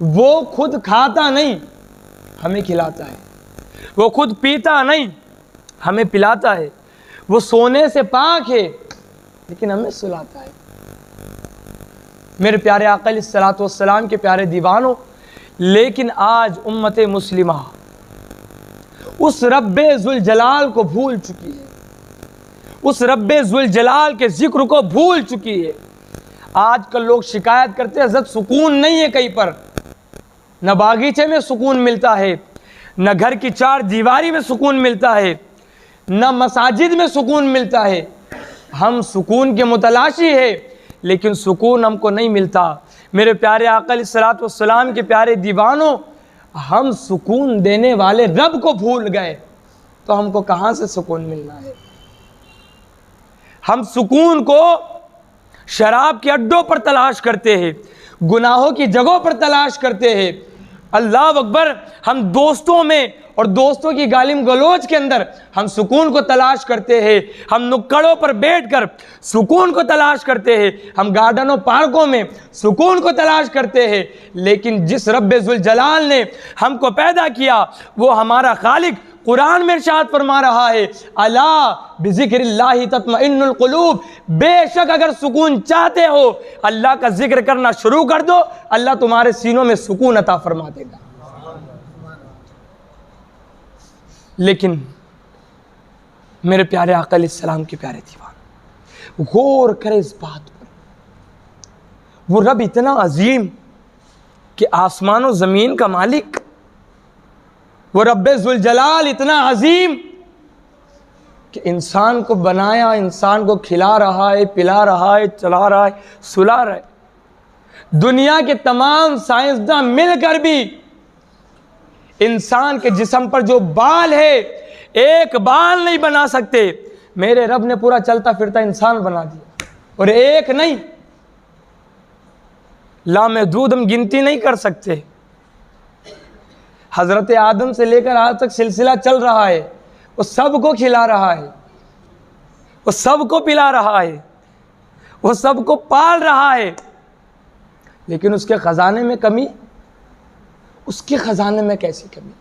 वो खुद खाता नहीं, हमें खिलाता है। वो खुद पीता नहीं, हमें पिलाता है। वो सोने से पाक है, लेकिन हमें सुलाता है। मेरे प्यारे आका अलैहिस्सलातु वस्सलाम के प्यारे दीवानों, लेकिन आज उम्मत मुस्लिमा उस रब्बे जुल जलाल को भूल चुकी है, उस रब्बे जुल जलाल के जिक्र को भूल चुकी है। आजकल लोग शिकायत करते हैं हज़रत सुकून नहीं है कहीं पर, न बागीचे में सुकून मिलता है, न घर की चार दीवारी में सुकून मिलता है, न मसाजिद में सुकून मिलता है। हम सुकून के मुतलाशी है, लेकिन सुकून हमको नहीं मिलता। मेरे प्यारे आका अलैहिस्सलातु वस्सलाम के प्यारे दीवानों, हम सुकून देने वाले रब को भूल गए तो हमको कहाँ से सुकून मिलना है। हम सुकून को शराब के अड्डों पर तलाश करते हैं, गुनाहों की जगहों पर तलाश करते हैं। अल्लाह अकबर, हम दोस्तों में और दोस्तों की गालिम गलोच के अंदर हम सुकून को तलाश करते हैं। हम नुक्कड़ों पर बैठकर सुकून को तलाश करते हैं, हम गार्डनों पार्कों में सुकून को तलाश करते हैं। लेकिन जिस रब्बे जुल जलाल ने हमको पैदा किया, वो हमारा खालिक कुरान में इरशाद फरमा रहा है, अला बिज़िक्रिल्लाहि तत्मइन्नुल कुलूब, बेशक अगर सुकून चाहते हो अल्लाह का जिक्र करना शुरू कर दो, अल्लाह तुम्हारे सीनों में सुकून अता फरमा देगा। लेकिन मेरे प्यारे आका अलैहिस्सलाम के प्यारे दीवान, गौर करें इस बात पर, वो रब इतना अजीम कि आसमान और ज़मीन का मालिक, वो रब्बे जुल जलाल इतना अजीम कि इंसान को बनाया, इंसान को खिला रहा है, पिला रहा है, चला रहा है, सुला रहा है। दुनिया के तमाम साइंसदान मिलकर भी इंसान के जिस्म पर जो बाल है, एक बाल नहीं बना सकते। मेरे रब ने पूरा चलता फिरता इंसान बना दिया, और एक नहीं, लामहदूद हम गिनती नहीं कर सकते। हज़रत आदम से लेकर आज तक सिलसिला चल रहा है, वो सबको खिला रहा है, वो सबको पिला रहा है, वो सबको पाल रहा है। लेकिन उसके ख़जाने में कमी, उसके ख़जाने में कैसी कमी?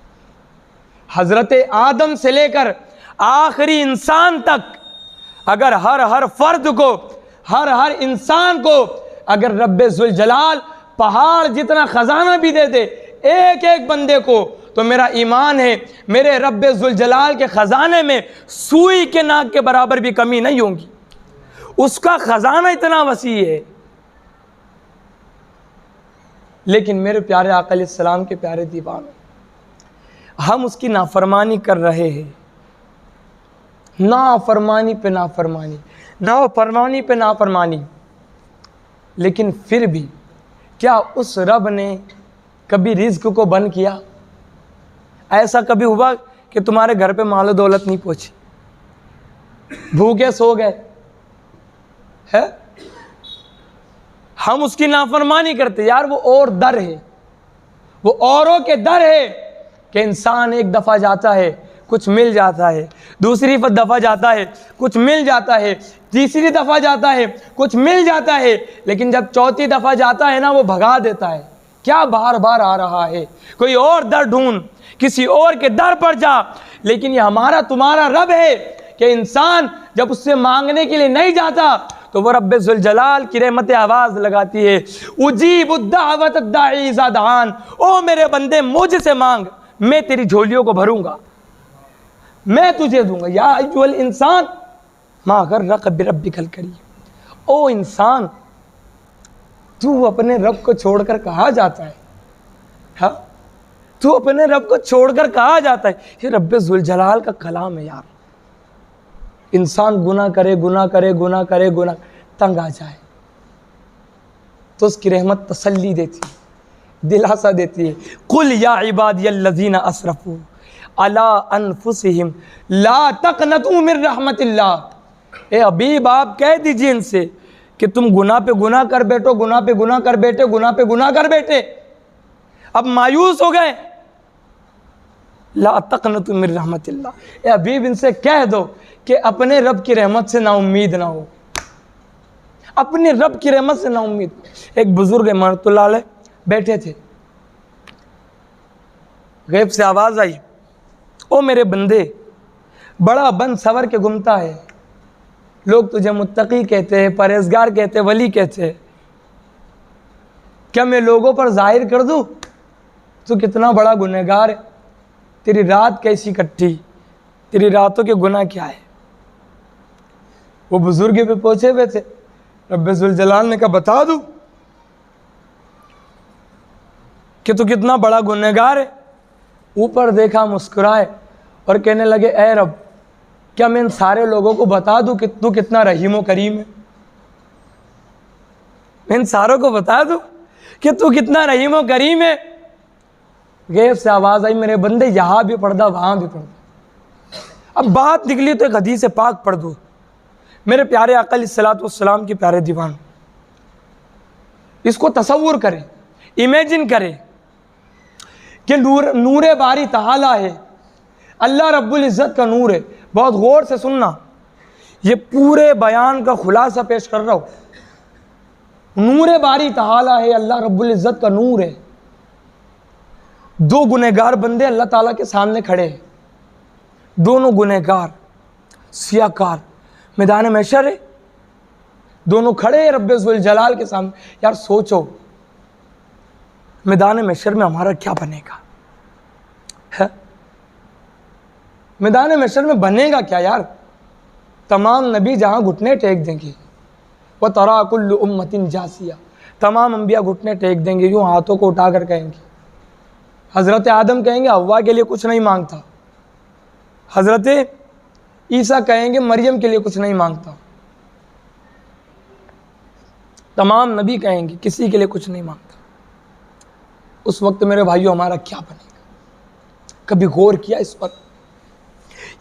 हज़रत आदम से लेकर आखिरी इंसान तक अगर हर फर्द को, हर इंसान को अगर रब्बे जुल जलाल पहाड़ जितना ख़जाना भी दे दे एक एक बंदे को, तो मेरा ईमान है मेरे रब्बे जुल जलाल के ख़जाने में सुई के नाक के बराबर भी कमी नहीं होगी। उसका ख़जाना इतना वसी है। लेकिन मेरे प्यारे आका अलैहिस्सलाम के प्यारे दीवान, हम उसकी नाफरमानी कर रहे हैं, नाफरमानी पे नाफरमानी, नाफरमानी पे नाफरमानी। लेकिन फिर भी क्या उस रब ने कभी रिज़्क को बंद किया? ऐसा कभी हुआ कि तुम्हारे घर पे मालो दौलत नहीं पहुंची, भूखे सो गए है? हम उसकी नाफरमानी करते यार, वो और दर है, वो औरों के दर है कि इंसान एक दफ़ा जाता है कुछ मिल जाता है, दूसरी दफ़ा जाता है कुछ मिल जाता है, तीसरी दफ़ा जाता है कुछ मिल जाता है, लेकिन जब चौथी दफ़ा जाता है ना, वो भगा देता है। क्या बार बार आ रहा है? कोई और दर ढूंढ, किसी और के दर पर जा। लेकिन ये हमारा तुम्हारा रब है कि इंसान जब उससे मांगने के लिए नहीं जाता तो वो रब्बे जुल जलाल की रहमत आवाज़ लगाती है, उजीबु दावत दाई इज़ा दआन, ओ मेरे बंदे मुझसे मांग, मैं तेरी झोलियों को भरूंगा, मैं तुझे दूंगा। या अय्युहल इंसान मा गर्रक बिरब्बिकल करीम, ओ इंसान तू अपने रब को छोड़कर कहाँ जाता है? हाँ, तू अपने रब को छोड़कर कहाँ जाता है? ये रब्बे जुल जलाल का कलाम है यार। इंसान गुनाह करे, गुनाह करे, गुनाह करे, गुनाह तंग आ जाए तो उसकी रहमत तसल्ली देती है, दिलासा देती है। कुल या इबादियल्लज़ीना असरफू अला अनफुसिहिम ला तक़नतू मिन रहमतिल्लाह। ए हबीब, आप कह दीजिए इनसे कि तुम गुनाह पे गुनाह कर बैठो, गुनाह पे गुनाह कर बैठे, गुनाह पे गुनाह कर बैठे, अब मायूस हो गए। ला तक़नतू मिन रहमतिल्लाह। ए हबीब, इनसे कह दो कि अपने रब की रहमत से नाउम्मीद ना हो, अपने रब की रहमत से नाउम्मीद। एक बुजुर्ग रहमतुल्लाह अलैह बैठे थे, गैब से आवाज़ आई, ओ मेरे बंदे, बड़ा बन सवर के घूमता है, लोग तुझे मुत्तकी कहते हैं, परहेजगार कहते हैं, वली कहते हैं, क्या मैं लोगों पर जाहिर कर दूं तू कितना बड़ा गुनहगार है? तेरी रात कैसी कट्टी, तेरी रातों के गुनाह क्या है? वो बुजुर्ग पे पहुंचे हुए थे, रब्बे ज़ुल जलाल ने कहा बता दूं कि तू कितना बड़ा गुनहगार है? ऊपर देखा, मुस्कुराए और कहने लगे, ऐ रब, क्या मैं इन सारे लोगों को बता दूं कि तू कितना रहीम व करीम है? मैं इन सारों को बता दूं कि तू कितना रहीम व करीम है? गैब से आवाज़ आई, मेरे बंदे यहाँ भी पढ़दा वहाँ भी पढ़दा। अब बात निकली तो एक हदीस पाक पढ़ दो। मेरे प्यारे आका अलैहिस्सलातु वस्सलाम के प्यारे दीवान, इसको तसव्वुर करें, इमेजिन करें कि नूर बारी तआला है, अल्लाह रब्बुल इज़्ज़त का नूर है। बहुत गौर से सुनना, ये पूरे बयान का खुलासा पेश कर रहा हूँ। नूर बारी तआला है, अल्लाह रब्बुल इज़्ज़त का नूर है। दो गुनहगार बंदे अल्लाह ताला के सामने खड़े हैं, दोनों गुनहगार सियाकार मैदान महशर है, दोनों खड़े हैं रब्बे ज़ुल जलाल के सामने। यार सोचो, मैदान महशर में हमारा क्या बनेगा? है मैदान महशर में बनेगा क्या यार? तमाम नबी जहाँ घुटने टेक देंगे, वह तरा कुल्लु उम्मतिन जासिया, तमाम अंबिया घुटने टेक देंगे, यूँ हाथों को उठाकर कहेंगे। हज़रत आदम कहेंगे हव्वा के लिए कुछ नहीं मांगता, हज़रत ईसा कहेंगे मरियम के लिए कुछ नहीं मांगता, तमाम नबी कहेंगे किसी के लिए कुछ नहीं मांगता। उस वक्त मेरे भाइयों हमारा क्या बनेगा? कभी गौर किया इस पर?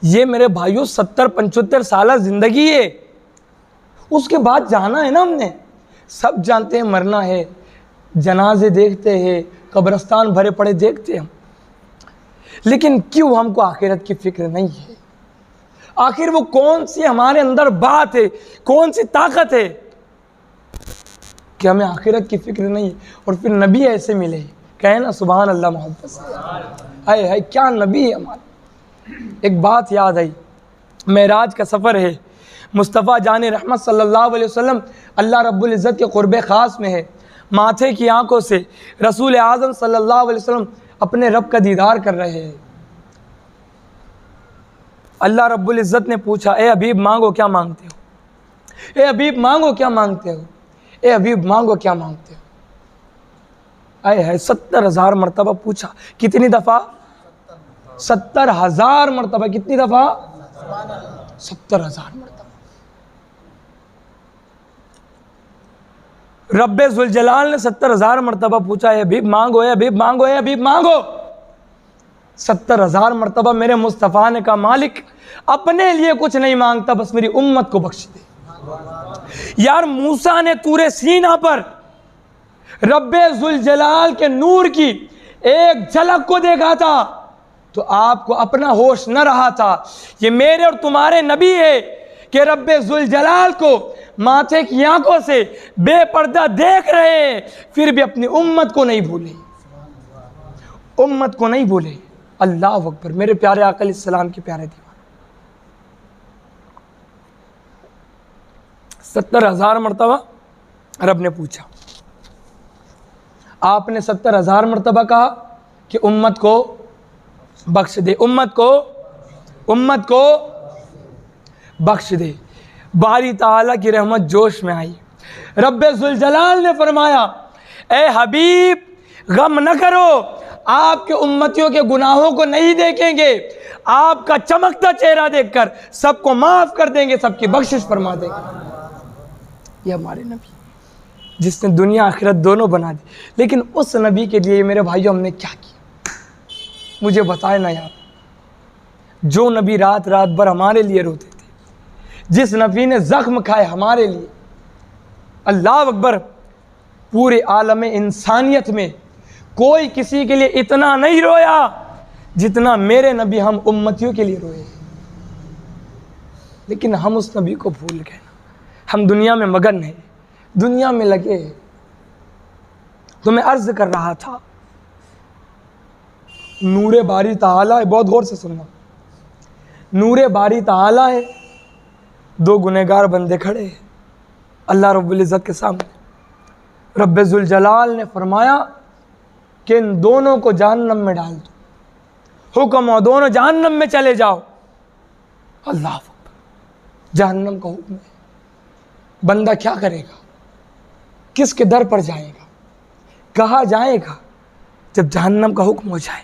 ये मेरे भाइयों 70-75 साल जिंदगी है, उसके बाद जाना है ना हमने। सब जानते हैं मरना है, जनाजे देखते हैं, कब्रस्तान भरे पड़े देखते हैं हम, लेकिन क्यों हमको आखिरत की फिक्र नहीं है? आखिर वो कौन सी हमारे अंदर बात है, कौन सी ताकत है कि हमें आखिरत की फिक्र नहीं है? और फिर नबी ऐसे मिले, कहे ना सुभान अल्लाह, मोहब्बत से, हाय हाय क्या नबी है हमारा। एक बात याद आई, मेराज का सफ़र है, मुस्तफ़ा जान रहमत सल्लल्लाहु अलैहि वसल्लम अल्लाह रब्बुल इज़्ज़त के क़ुर्बे ख़ास में है। माथे की आंखों से रसूल आज़म सल्लल्लाहु अलैहि वसल्लम अपने रब का दीदार कर रहे हैं। अल्लाह रब्बुल इज़्ज़त ने पूछा, ए हबीब मांगो क्या मांगते हो? ए हबीब मांगो क्या मांगते हो? ए हबीब मांगो क्या मांगते हो? आए है 70,000 मरतबा पूछा। कितनी दफ़ा? 70,000 मरतबा। कितनी दफ़ा? 70,000 मरतबा। रब्बे ज़ुल जलाल ने 70,000 मरतबा पूछा, है हबीब मांगो, है हबीब मांगो, है हबीब मांगो। 70,000 मरतबा मेरे मुस्तफ़ा ने कहा, मालिक अपने लिए कुछ नहीं मांगता, बस मेरी उम्मत को बख्श दे। यार मूसा ने तूरे सीना पर रब्बे ज़ुल जलाल के नूर की एक झलक को देखा था तो आपको अपना होश न रहा था। ये मेरे और तुम्हारे नबी है कि रब्बे ज़ुल जलाल को माथे की आंखों से बेपर्दा देख रहे हैं, फिर भी अपनी उम्मत को नहीं भूले, उम्मत को नहीं भूले। अल्लाह अकबर। मेरे प्यारे आका अलैहिस्सलाम के प्यारे दीवान, 70,000 मरतबा रब ने पूछा। आपने 70,000 मरतबा कहा कि उम्मत को बख्श दे, उम्मत को बख्श दे। बारी ताला की रहमत जोश में आई। रब्बे ज़ुल जलाल ने फरमाया, ए हबीब गम न करो, आपके उम्मतियों के गुनाहों को नहीं देखेंगे, आपका चमकता चेहरा देखकर सबको माफ कर देंगे, सबकी बख्शिश फरमा देंगे। ये हमारे नबी जिसने दुनिया आखिरत दोनों बना दी। लेकिन उस नबी के लिए मेरे भाइयों हमने क्या किया? मुझे बताए ना यार। जो नबी रात रात भर हमारे लिए रोते थे, जिस नबी ने जख्म खाए हमारे लिए, अल्लाह अकबर, पूरे आलम इंसानियत में कोई किसी के लिए इतना नहीं रोया जितना मेरे नबी हम उम्मतियों के लिए रोए। लेकिन हम उस नबी को भूल गए। हम दुनिया में मगन हैं, दुनिया में लगे। तो मैं अर्ज कर रहा था, नूरे बारी ताला है, बहुत गौर से सुनना, नूरे बारी ताला है, दो गुनहगार बंदे खड़े हैं अल्लाह रब्बुल इज़्ज़त के सामने। रब्बे ज़ुल जलाल ने फरमाया कि इन दोनों को जहन्नम में डाल दो, हुक्म हो दोनों जहन्नम में चले जाओ। अल्लाह अकबर, जहन्नम का हुक्म है। बंदा क्या करेगा, किसके दर पर जाएगा, कहाँ जाएगा जब जहन्नम का हुक्म हो जाए।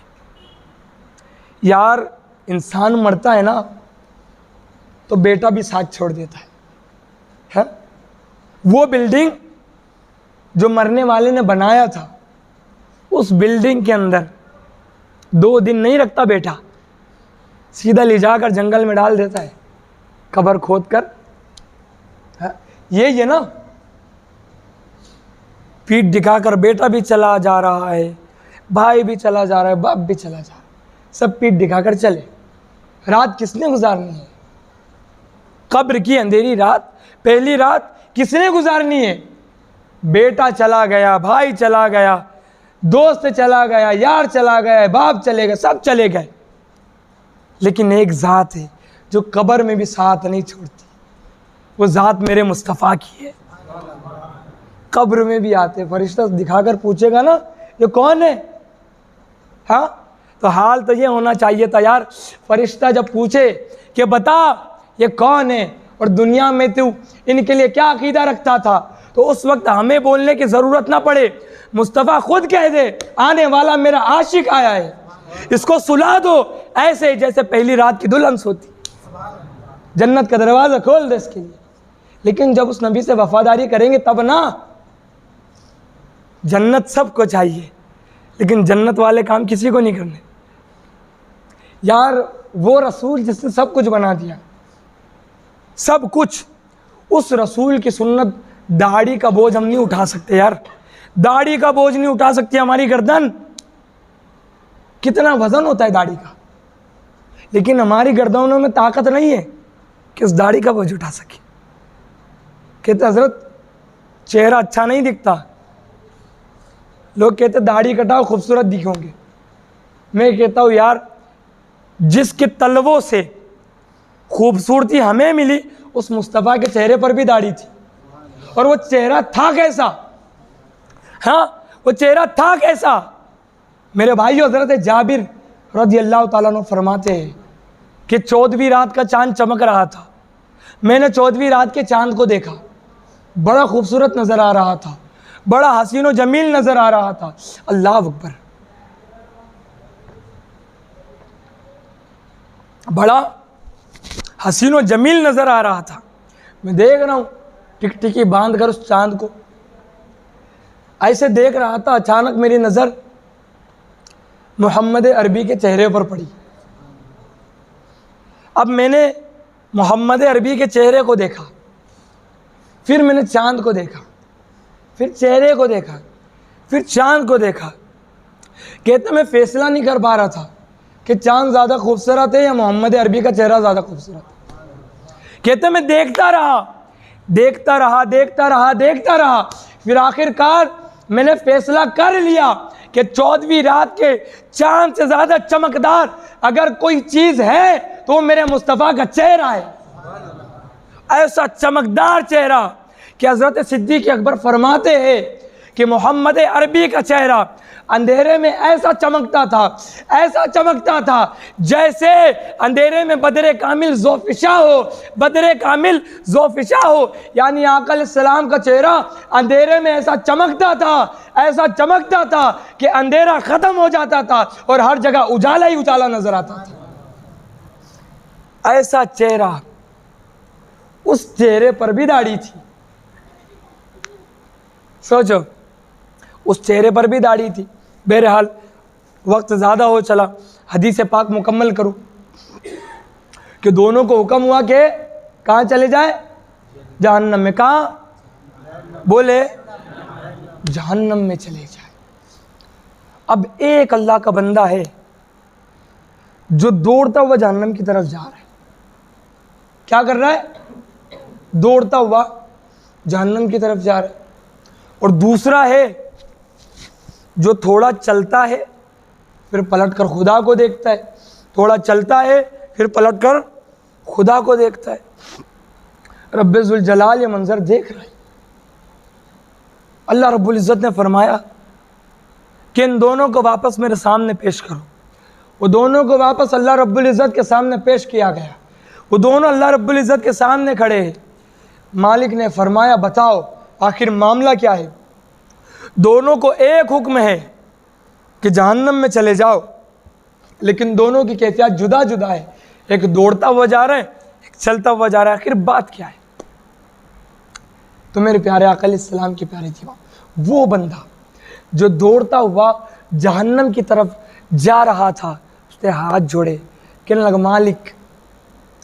यार इंसान मरता है ना तो बेटा भी साथ छोड़ देता है? वो बिल्डिंग जो मरने वाले ने बनाया था, उस बिल्डिंग के अंदर 2 दिन नहीं रखता बेटा, सीधा ले जाकर जंगल में डाल देता है, कब्र खोद कर। ये ना, पीठ दिखाकर बेटा भी चला जा रहा है, भाई भी चला जा रहा है, बाप भी चला जा रहा है, सब पीठ दिखाकर चले। रात किसने गुजारनी है? कब्र की अंधेरी रात, पहली रात किसने गुजारनी है? बेटा चला गया, भाई चला गया, दोस्त चला गया, यार चला गया, बाप चले गए, सब चले गए, लेकिन एक ज़ात है जो कब्र में भी साथ नहीं छोड़ती। वो ज़ात मेरे मुस्तफ़ा की है। कब्र में भी आते, फरिश्ता दिखाकर पूछेगा ना ये कौन है? हाँ, तो हाल तो ये होना चाहिए था यार, फरिश्ता जब पूछे कि बता ये कौन है और दुनिया में तू इनके लिए क्या अकीदा रखता था, तो उस वक्त हमें बोलने की ज़रूरत ना पड़े, मुस्तफ़ा खुद कह दे आने वाला मेरा आशिक आया है, इसको सुला दो ऐसे जैसे पहली रात की दुल्हन सोती, जन्नत का दरवाज़ा खोल दे इसके लिए। लेकिन जब उस नबी से वफादारी करेंगे तब ना। जन्नत सबको चाहिए, लेकिन जन्नत वाले काम किसी को नहीं करने। यार वो रसूल जिसने सब कुछ बना दिया, सब कुछ, उस रसूल की सुन्नत, दाढ़ी का बोझ हम नहीं उठा सकते यार, दाढ़ी का बोझ नहीं उठा सकती हमारी गर्दन। कितना वजन होता है दाढ़ी का, लेकिन हमारी गर्दनों में ताकत नहीं है कि उस दाढ़ी का बोझ उठा सके। कहते हजरत चेहरा अच्छा नहीं दिखता, लोग कहते दाढ़ी कटाओ खूबसूरत दिखोगे। मैं कहता हूँ यार जिसके तलवों से खूबसूरती हमें मिली, उस मुस्तफ़ा के चेहरे पर भी दाढ़ी थी, और वो चेहरा था कैसा? हाँ, वो चेहरा था कैसा? मेरे भाइयों, हज़रत जाबिर रज़ी अल्लाह ताला अन्हु फरमाते हैं कि 14वीं रात का चांद चमक रहा था, मैंने 14वीं रात के चांद को देखा, बड़ा खूबसूरत नज़र आ रहा था, बड़ा हसीन व जमील नज़र आ रहा था। अल्लाह अकबर, बड़ा हसीन व जमील नज़र आ रहा था। मैं देख रहा हूँ टिकटिकी बांध कर उस चांद को, ऐसे देख रहा था, अचानक मेरी नज़र मोहम्मद अरबी के चेहरे पर पड़ी। अब मैंने मोहम्मद अरबी के चेहरे को देखा, फिर मैंने चांद को देखा, फिर चेहरे को देखा, फिर चांद को देखा। कहते मैं फैसला नहीं कर पा रहा था कि चांद ज़्यादा खूबसूरत है या मोहम्मद अरबी का चेहरा ज़्यादा खूबसूरत है। कहते मैं देखता रहा, देखता रहा, देखता रहा, देखता रहा, फिर आखिरकार मैंने फैसला कर लिया कि 14वीं रात के चांद से ज़्यादा चमकदार अगर कोई चीज़ है तो मेरे मुस्तफ़ा का चेहरा है। ऐसा चमकदार चेहरा कि हज़रत सिद्दीक़ अकबर फरमाते हैं कि मोहम्मद अरबी का चेहरा अंधेरे में ऐसा चमकता था, ऐसा चमकता था जैसे अंधेरे में बदरे कामिल ज़ोफ़िशा हो, बदरे कामिल ज़ोफ़िशा हो। यानी आका अलैहिस्सलाम का चेहरा अंधेरे में ऐसा चमकता था, ऐसा चमकता था कि अंधेरा ख़त्म हो जाता था और हर जगह उजाला ही उजाला नज़र आता था। ऐसा चेहरा, उस चेहरे पर भी दाढ़ी थी। सोचो, उस चेहरे पर भी दाढ़ी थी। बहरहाल वक्त ज़्यादा हो चला, हदीस पाक मुकम्मल करूँ कि दोनों को हुक्म हुआ कि कहाँ चले जाए? जहन्नम में। कहाँ? बोले जहन्नम में चले जाए। अब एक अल्लाह का बंदा है जो दौड़ता हुआ जहन्नम की तरफ जा रहा है। क्या कर रहा है? दौड़ता हुआ जहन्नम की तरफ जा रहा है। और दूसरा है जो थोड़ा चलता है फिर पलट कर खुदा को देखता है, थोड़ा चलता है फिर पलट कर खुदा को देखता है। रब्बे ज़ुल जलाल ये मंजर देख रहा है। अल्लाह रब्बुल इज़्ज़त ने फरमाया कि इन दोनों को वापस मेरे सामने पेश करो। वो दोनों को वापस अल्लाह रब्बुल इज़्ज़त के सामने पेश किया गया। वो दोनों अल्लाह रब्बुल इज़्ज़त के सामने खड़े हैं। मालिक ने फरमाया बताओ आखिर मामला क्या है। दोनों को एक हुक्म है कि जहन्नम में चले जाओ, लेकिन दोनों की कैफियत जुदा जुदा है। एक दौड़ता हुआ जा रहा है, एक चलता हुआ जा रहा है। आखिर बात क्या है? तो मेरे प्यारे आका अलैहिस्सलाम की प्यारी थी वो बंदा जो दौड़ता हुआ जहन्नम की तरफ जा रहा था, उसने हाथ जोड़े, कहने लगा मालिक,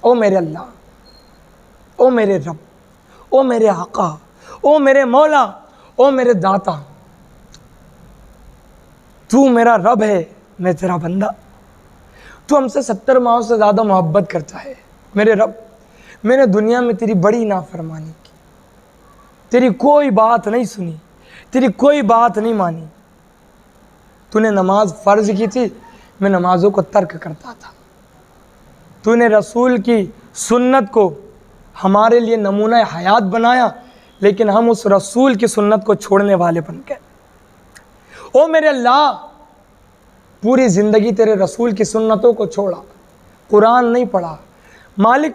ओ मेरे अल्लाह, ओ मेरे रब, ओ मेरे आका, ओ मेरे मौला, ओ मेरे दाता, तू मेरा रब है, मैं तेरा बंदा। तू हमसे 70 माओं से ज़्यादा मोहब्बत करता है। मेरे रब, मैंने दुनिया में तेरी बड़ी नाफरमानी की, तेरी कोई बात नहीं सुनी, तेरी कोई बात नहीं मानी। तूने नमाज फ़र्ज की थी, मैं नमाज़ों को तर्क करता था। तूने रसूल की सुन्नत को हमारे लिए नमूना हयात बनाया, लेकिन हम उस रसूल की सुन्नत को छोड़ने वाले बन गए। ओ मेरे अल्लाह, पूरी ज़िंदगी तेरे रसूल की सुन्नतों को छोड़ा, कुरान नहीं पढ़ा। मालिक,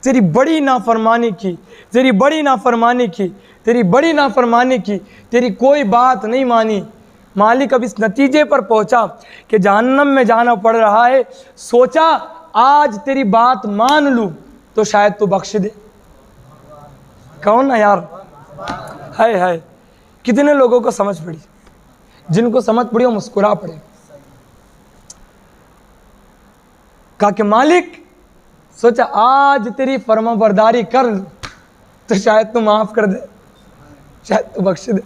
तेरी बड़ी नाफरमानी की, तेरी बड़ी नाफरमानी की, तेरी बड़ी नाफरमानी की, तेरी कोई बात नहीं मानी। मालिक, अब इस नतीजे पर पहुंचा कि जहन्नम में जाना पड़ रहा है। सोचा आज तेरी बात मान लूँ तो शायद तू बख्श दे। कौन ना यार, हाय कितने लोगों को समझ पड़ी, जिनको समझ पड़ी वो मुस्कुरा पड़े। कहा कि मालिक, सोचा आज तेरी फरमाबरदारी कर लूँ तो शायद तू माफ़ कर दे, शायद तू बख्श दे।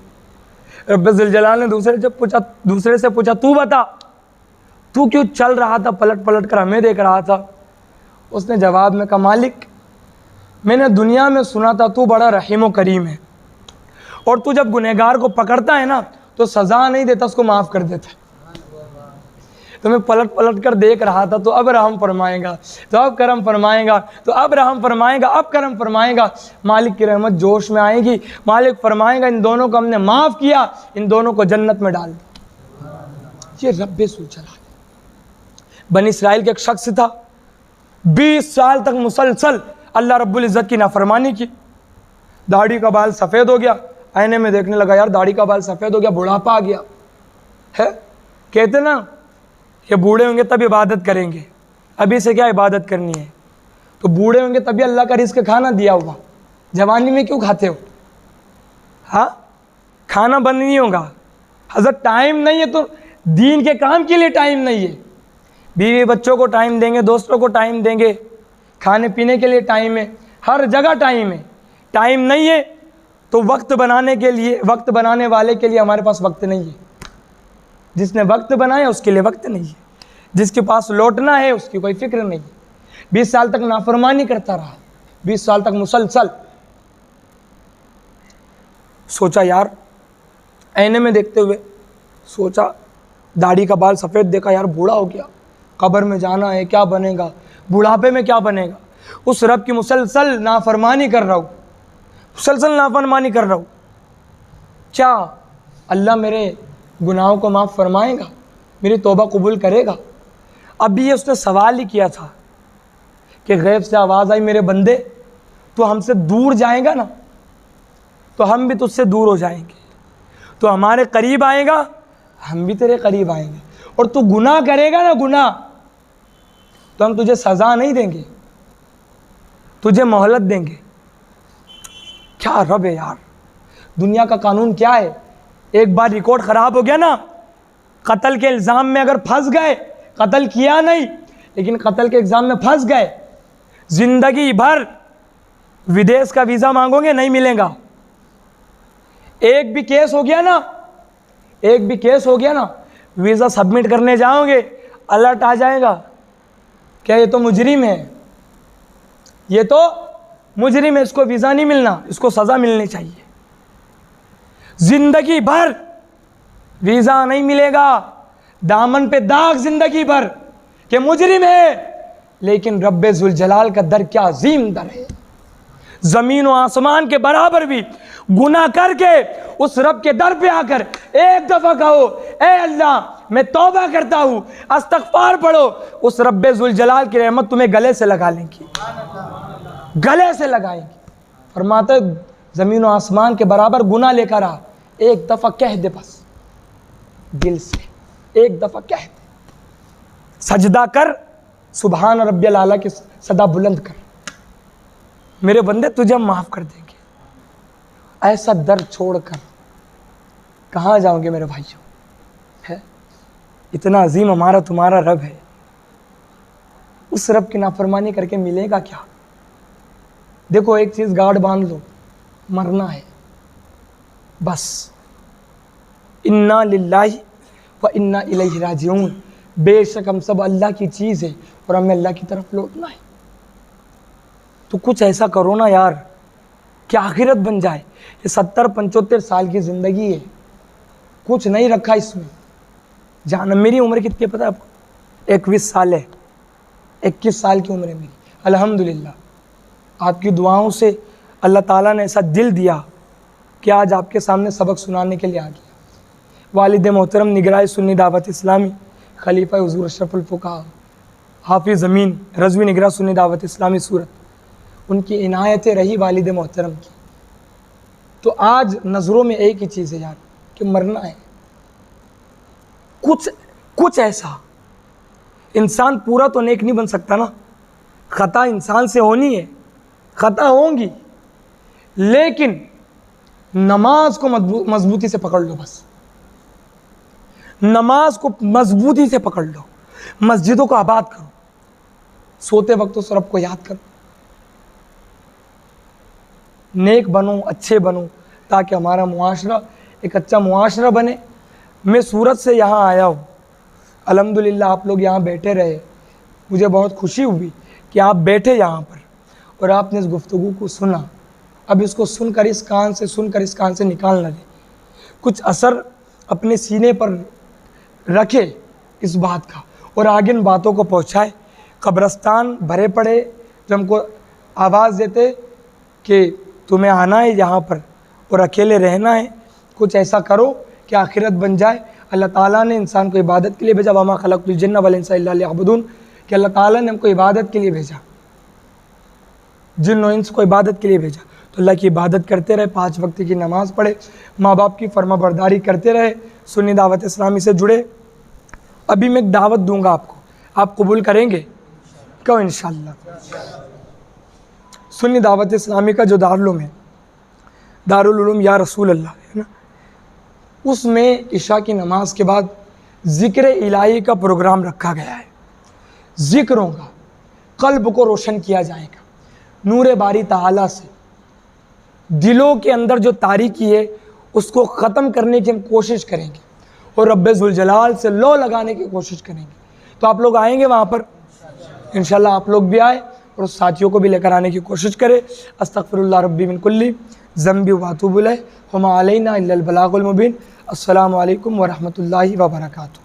रब्बे ज़ुल जलाल ने दूसरे से पूछा तू बता, तू क्यों चल रहा था पलट पलट कर हमें देख रहा था? उसने जवाब में कहा मालिक, मैंने दुनिया में सुना था तू बड़ा रहीम व करीम है, और तू जब गुनहगार को पकड़ता है ना तो सज़ा नहीं देता, उसको माफ़ कर देता है। तो मैं पलट पलट कर देख रहा था, तो अब रहम फरमाएगा, तो अब करम फरमाएगा, तो अब रहम फरमाएगा, अब करम फरमाएगा। मालिक की रहमत जोश में आएगी। मालिक फरमाएगा इन दोनों को हमने माफ़ किया, इन दोनों को जन्नत में डाल दिया। ये रब्बे ज़ुल जलाल। बनी इस्राइल के एक शख्स था, 20 साल तक मुसलसल अल्लाह रब्बुल इज़्ज़त की नाफरमानी की। दाढ़ी का बाल सफ़ेद हो गया, आईने में देखने लगा यार दाढ़ी का बाल सफ़ेद हो गया, बुढ़ापा आ गया है। कहते ना कि बूढ़े होंगे तब इबादत करेंगे, अभी से क्या इबादत करनी है? तो बूढ़े होंगे तभी अल्लाह का रिज़्क़ खाना दिया होगा, जवानी में क्यों खाते हो? हाँ, खाना बंद नहीं होगा। हज़रत टाइम नहीं है तो दीन के काम के लिए टाइम नहीं है। बीवी बच्चों को टाइम देंगे, दोस्तों को टाइम देंगे, खाने पीने के लिए टाइम है, हर जगह टाइम है। टाइम नहीं है तो वक्त बनाने के लिए, वक्त बनाने वाले के लिए हमारे पास वक्त नहीं है। जिसने वक्त बनाया उसके लिए वक्त नहीं है, जिसके पास लौटना है उसकी कोई फिक्र नहीं। 20 साल तक नाफरमानी करता रहा, 20 साल तक मुसलसल। सोचा यार, आईने में देखते हुए सोचा, दाढ़ी का बाल सफ़ेद देखा, यार बूढ़ा हो गया, कब्र में जाना है, क्या बनेगा, बुढ़ापे में क्या बनेगा? उस रब की मुसलसल नाफरमानी कर रहा हूँ, मुसलसल नाफरमानी कर रहा हूँ, क्या अल्लाह मेरे गुनाहों को माफ़ फरमाएगा, मेरी तौबा कबूल करेगा? अभी ये उसने सवाल ही किया था कि गैब से आवाज़ आई, मेरे बंदे तो हमसे दूर जाएगा ना तो हम भी तुझसे दूर हो जाएंगे, तो हमारे करीब आएगा हम भी तेरे करीब आएंगे, और तू गुनाह करेगा ना गुनाह तो हम तुझे सज़ा नहीं देंगे, तुझे मोहलत देंगे। क्या रब है यार, दुनिया का कानून क्या है? एक बार रिकॉर्ड ख़राब हो गया ना, कत्ल के इल्ज़ाम में अगर फंस गए, कत्ल किया नहीं लेकिन कत्ल के इल्ज़ाम में फंस गए, ज़िंदगी भर विदेश का वीज़ा मांगोगे नहीं मिलेगा। एक भी केस हो गया ना, एक भी केस हो गया ना, वीज़ा सबमिट करने जाओगे अलर्ट आ जाएगा, क्या ये तो मुजरिम है, ये तो मुजरिम है, इसको वीज़ा नहीं मिलना, इसको सज़ा मिलनी चाहिए। ज़िंदगी भर वीज़ा नहीं मिलेगा, दामन पे दाग जिंदगी भर कि मुजरिम है, लेकिन रब्बे जुल जलाल का दर क्या अजीम दर है। जमीन और आसमान के बराबर भी गुनाह करके उस रब के दर पे आकर एक दफा कहो, ए अल्लाह मैं तौबा करता हूं, अस्तगफार पढ़ो, उस रब्बे जुल जलाल की रहमत तुम्हें गले से लगा लेंगी, गले से लगाएंगी। फरमाते जमीन और आसमान के बराबर गुनाह लेकर आ, एक दफा कह दे, बस दिल से एक दफा कह दे, सजदा कर, सुभान रब्बियल आला की सदा बुलंद कर, मेरे बंदे तुझे माफ कर देंगे। ऐसा दर्द छोड़कर कहाँ जाओगे मेरे भाइयों? है इतना अजीम हमारा तुम्हारा रब है, उस रब की नाफरमानी करके मिलेगा क्या? देखो एक चीज गार्ड बांध लो, मरना है बस। इन्ना लिल्लाहि व इन्ना इलैहि राजिऊन, बेशक हम सब अल्लाह की चीज़ है और हमें अल्लाह की तरफ लौटना है। तो कुछ ऐसा करो ना यार कि आखिरत बन जाए। ये 70-75 साल की ज़िंदगी है, कुछ नहीं रखा इसमें। जान मेरी उम्र कितनी पता है आपको? 21 साल है, 21 साल की उम्र है मेरी। अल्हम्दुलिल्लाह आपकी दुआओं से अल्लाह ताला ने ऐसा दिल दिया कि आज आपके सामने सबक सुनाने के लिए आ गया। वालिद मोहतरम निगराए सुन्नी दावत इस्लामी, खलीफा हुजूर अशरफुल फुक़हा, हाफिज़ ज़मीन रज़वी निगरा सुन्नी दावत इस्लामी सूरत, उनकी इनायतें रही वालिद मोहतरम की। तो आज नज़रों में एक ही चीज़ है यार कि मरना है। कुछ ऐसा, इंसान पूरा तो नेक नहीं बन सकता ना, ख़ता इंसान से होनी है, ख़ता होंगी, लेकिन नमाज को मजबूती से पकड़ लो, बस नमाज को मजबूती से पकड़ लो, मस्जिदों को आबाद करो, सोते वक्त उस रब को याद करो, नेक बनो, अच्छे बनो, ताकि हमारा मुआशरा एक अच्छा मुआशरा बने। मैं सूरत से यहाँ आया हूँ, अल्हम्दुलिल्लाह आप लोग यहाँ बैठे रहे, मुझे बहुत खुशी हुई कि आप बैठे यहाँ पर और आपने इस गुफ्तगू को सुना। अब इसको सुनकर इस कान से निकाल ना दे, कुछ असर अपने सीने पर रखे इस बात का और आगे इन बातों को पहुँचाए। कब्रस्तान भरे पड़े, जब हमको आवाज़ देते कि तुम्हें आना है यहाँ पर और अकेले रहना है, कुछ ऐसा करो कि आखिरत बन जाए। अल्लाह ताला ने इंसान को इबादत के लिए भेजा, वमा खलक़तुल जिन्ना वल इंसा इल्ला लियअबुदून, कि अल्लाह ताला ने हमको इबादत के लिए भेजा, जिन्न और इंस को इबादत के लिए भेजा। तो अल्लाह की इबादत करते रहे, 5 वक्त की नमाज़ पढ़े, माँ बाप की फर्माबरदारी करते रहे, सुन्नी दावत इस्लामी से जुड़े। अभी मैं एक दावत दूंगा आपको, आप कबूल करेंगे? क्यों? इंशाअल्लाह। सुन्नी दावत इस्लामी का जो दारुल है, दारुल उलूम या रसूल अल्लाह है ना, उसमें इशा की नमाज के बाद ज़िक्र इलाही का प्रोग्राम रखा गया है। ज़िक्रों का कल्ब को रोशन किया जाएगा, नूर बारी ताला से दिलों के अंदर जो तारीकी है उसको ख़त्म करने की हम कोशिश करेंगे और रब्बे जुल जलाल से लो लगाने की कोशिश करेंगे। तो आप लोग आएंगे वहाँ पर इंशाल्लाह, आप लोग भी आए और उस साथियों को भी लेकर आने की कोशिश करें। अस्तगफिरुल्लाह रब्बी मिन कुल्ली ज़ंबी व अतूबु इलैह, वमा अलैना इल्लल बलागुल मुबीन। अस्सलामु अलैकुम व रहमतुल्लाहि व बरकातुहू।